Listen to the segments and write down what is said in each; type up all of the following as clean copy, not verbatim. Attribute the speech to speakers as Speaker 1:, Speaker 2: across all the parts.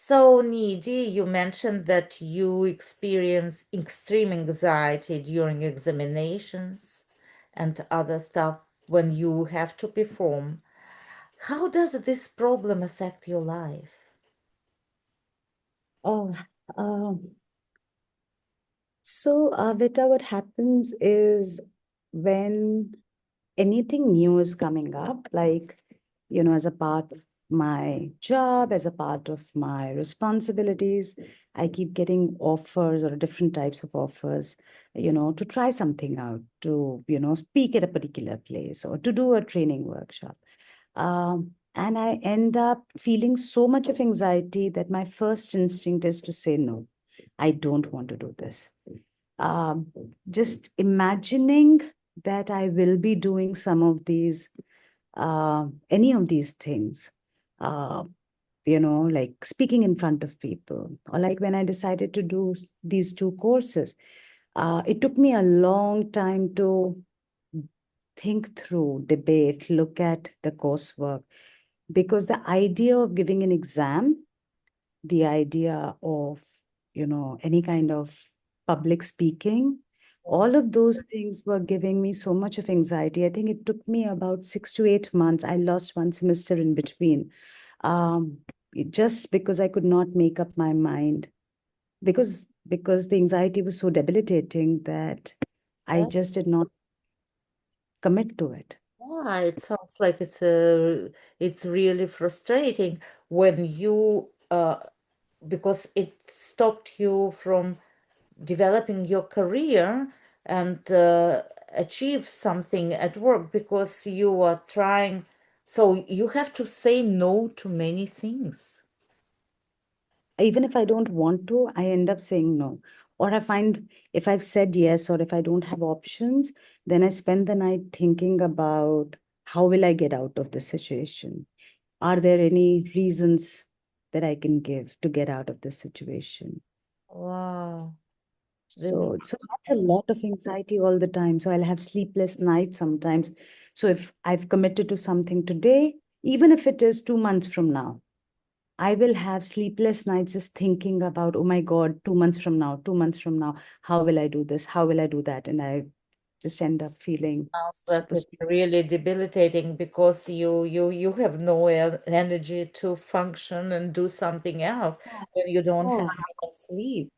Speaker 1: So, Nidhi, you mentioned that you experience extreme anxiety during examinations and other stuff when you have to perform. How does this problem affect your life?
Speaker 2: Oh, Vita, what happens is when anything new is coming up, like, as a part of my job, as a part of my responsibilities, I keep getting offers or different types of offers, to try something out, to, speak at a particular place or to do a training workshop. And I end up feeling so much of anxiety that my first instinct is to say, no, I don't want to do this. Um, just imagining that I will be doing some of these, any of these things, uh, like speaking in front of people, or like when I decided to do these two courses, it took me a long time to think through, debate, look at the coursework, because the idea of giving an exam, the idea of, any kind of public speaking, all of those things were giving me so much of anxiety. I think it took me about 6 to 8 months. I lost one semester in between, um, just because I could not make up my mind, because the anxiety was so debilitating that I
Speaker 1: Yeah,
Speaker 2: just did not commit to it.
Speaker 1: yeah, it sounds like it's really frustrating when you because it stopped you from developing your career and achieve something at work because you are trying. So you have to say no to many things.
Speaker 2: Even if I don't want to, I end up saying no. Or I find if I've said yes, or if I don't have options, then I spend the night thinking about how will I get out of this situation? Are there any reasons that I can give to get out of this situation?
Speaker 1: Wow. The-
Speaker 2: So that's a lot of anxiety all the time. So I'll have sleepless nights sometimes. So if I've committed to something today, even if it is 2 months from now, I will have sleepless nights just thinking about, oh my God, 2 months from now, 2 months from now, how will I do this? How will I do that? And I just end up feeling
Speaker 1: Sounds like
Speaker 2: super.
Speaker 1: it's really debilitating because you have no energy to function and do something else when you don't have
Speaker 2: Oh,
Speaker 1: enough sleep.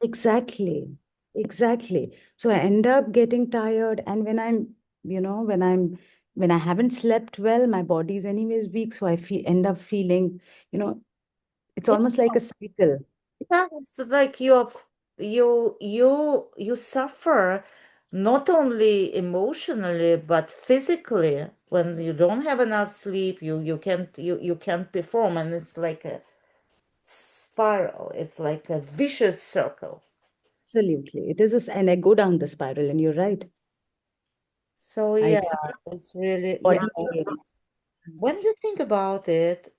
Speaker 2: exactly. Exactly. So I end up getting tired. And when I'm, when I haven't slept well, my body is anyways weak. So end up feeling, you know, it's almost like a cycle.
Speaker 1: Sounds like you suffer not only emotionally but physically when you don't have enough sleep. You can't perform, and it's like a spiral. It's like a vicious circle.
Speaker 2: Absolutely. It is, and I go down the spiral, and you're right.
Speaker 1: So
Speaker 2: I
Speaker 1: yeah,
Speaker 2: think
Speaker 1: it's really yeah.
Speaker 2: body pain.
Speaker 1: When you think about it,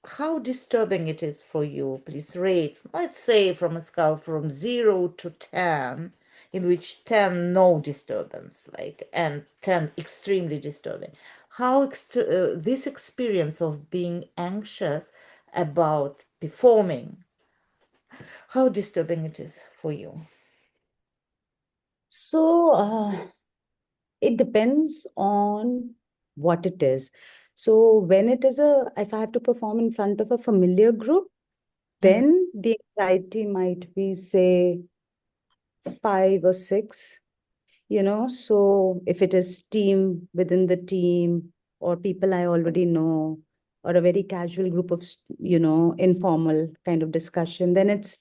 Speaker 1: how disturbing it is for you, please rate, let's say from a scale from 0 to 10, in which 10 no disturbance, like, and 10 extremely disturbing. This experience of being anxious about performing, how disturbing it is for you?
Speaker 2: So, it depends on what it is. So when if I have to perform in front of a familiar group,
Speaker 1: Mhm.
Speaker 2: then the anxiety might be, say, 5 or 6, So if it is team within the team, or people I already know, or a very casual group of, informal kind of discussion, then it's,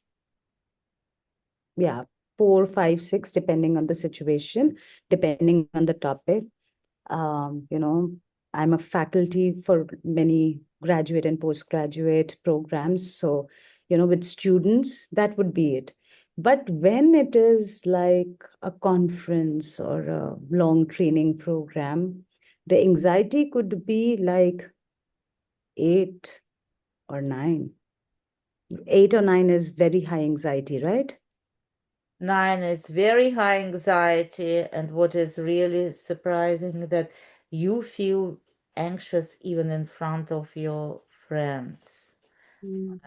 Speaker 2: yeah, 4, 5, 6, depending on the situation, depending on the topic. um, you know, I'm a faculty for many graduate and postgraduate programs. So, with students, that would be it. But when it is like a conference or a long training program, the anxiety could be like 8 or 9. 8 or 9 is very high anxiety, right?
Speaker 1: 9 is very high anxiety, and what is really surprising that you feel anxious even in front of your friends,
Speaker 2: Mm.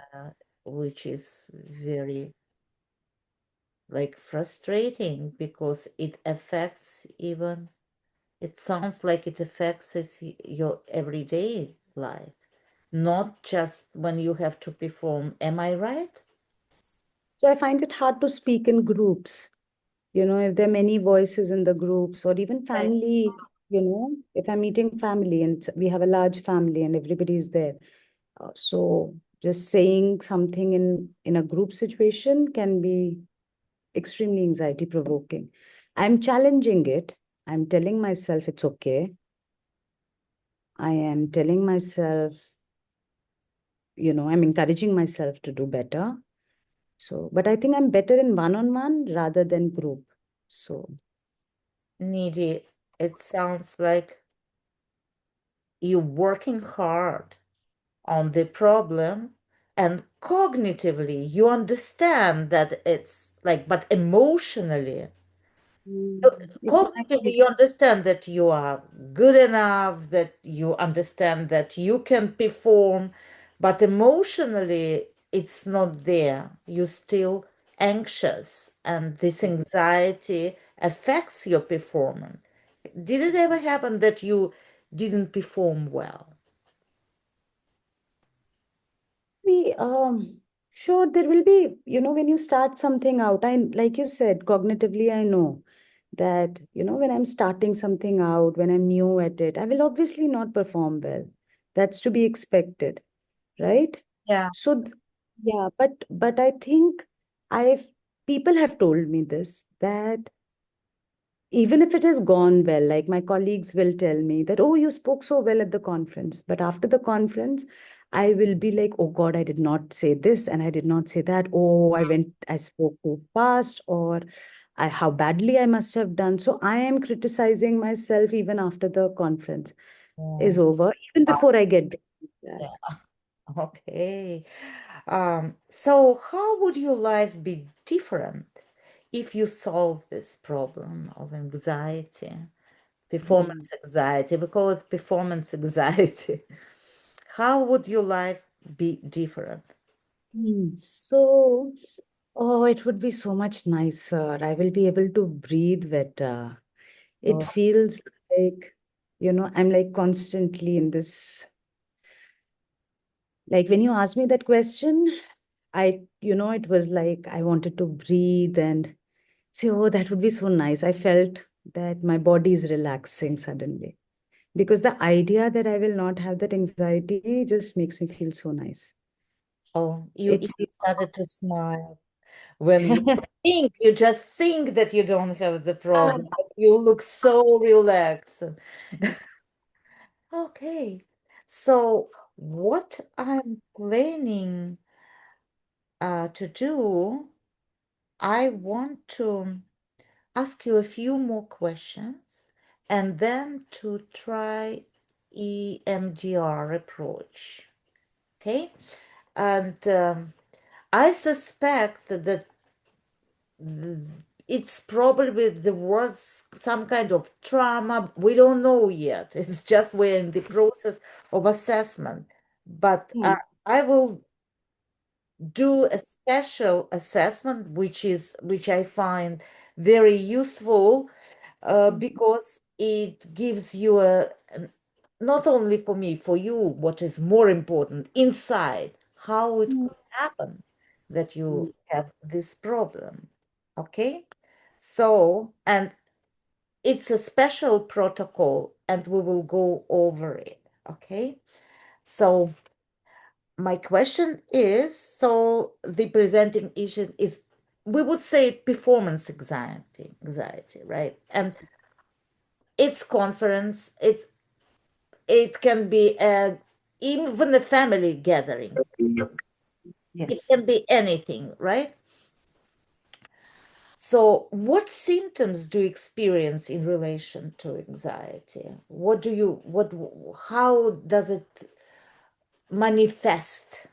Speaker 1: which is very like frustrating because it affects even, it sounds like it affects your everyday life, not just when you have to perform. Am I right?
Speaker 2: So I find it hard to speak in groups. If there are many voices in the groups or even
Speaker 1: Right.
Speaker 2: family, if I'm meeting family and we have a large family and everybody is there. So just saying something in a group situation can be extremely anxiety provoking. I'm challenging it. I'm telling myself it's okay. I am telling myself, I'm encouraging myself to do better. So, but I think I'm better in one-on-one rather than group. So,
Speaker 1: Needy, it sounds like you're working hard on the problem, and cognitively you understand that it's like, but emotionally, cognitively
Speaker 2: exactly.
Speaker 1: you understand that you are good enough, that you understand that you can perform, but emotionally it's not there. You're still anxious, and this anxiety affects your performance. Did it ever happen that you didn't perform well?
Speaker 2: We, sure, there will be, when you start something out, like you said, cognitively, I know that, when I'm starting something out, when I'm new at it, I will obviously not perform well. That's to be expected, right?
Speaker 1: Yeah.
Speaker 2: So, yeah, but I think I've people have told me this that even if it has gone well, like my colleagues will tell me that, oh, you spoke so well at the conference. But after the conference, I will be like, oh God, I did not say this and I did not say that. Oh, I spoke too fast, or how badly I must have done. So I am criticizing myself even after the conference is
Speaker 1: Yeah.
Speaker 2: over, even before I get back to that.
Speaker 1: Yeah. Okay. So how would your life be different if you solve this problem of anxiety,
Speaker 2: Hmm.
Speaker 1: performance anxiety? We call it performance anxiety. How would your life be different?
Speaker 2: So, oh, it would be so much nicer. I will be able to breathe better. It
Speaker 1: Oh,
Speaker 2: feels like, I'm like constantly in this. Like when you asked me that question, it was like I wanted to breathe and say, oh, that would be so nice. I felt that my body is relaxing suddenly because the idea that I will not have that anxiety just makes me feel so nice.
Speaker 1: oh, you
Speaker 2: It
Speaker 1: even
Speaker 2: feels.
Speaker 1: started to smile when you just think that you don't have the problem, but you look so relaxed. Okay, so what I'm planning to do, I want to ask you a few more questions and then to try EMDR approach. Okay, and I suspect that th- it's probably there was some kind of trauma. We don't know yet. It's just we're in the process of assessment. But
Speaker 2: Hmm.
Speaker 1: I will do a special assessment, which I find very useful because it gives you not only for me, for you, what is more important, insight how it
Speaker 2: Hmm.
Speaker 1: could happen that
Speaker 2: Hmm.
Speaker 1: you have this problem. Okay? So, and it's a special protocol, and we will go over it. Okay? So, my question is, so the presenting issue is, we would say performance anxiety, right? And it's conference, it can be even a family gathering. It
Speaker 2: Yes.
Speaker 1: can be anything, right? So, what symptoms do you experience in relation to anxiety? What, how does it manifest?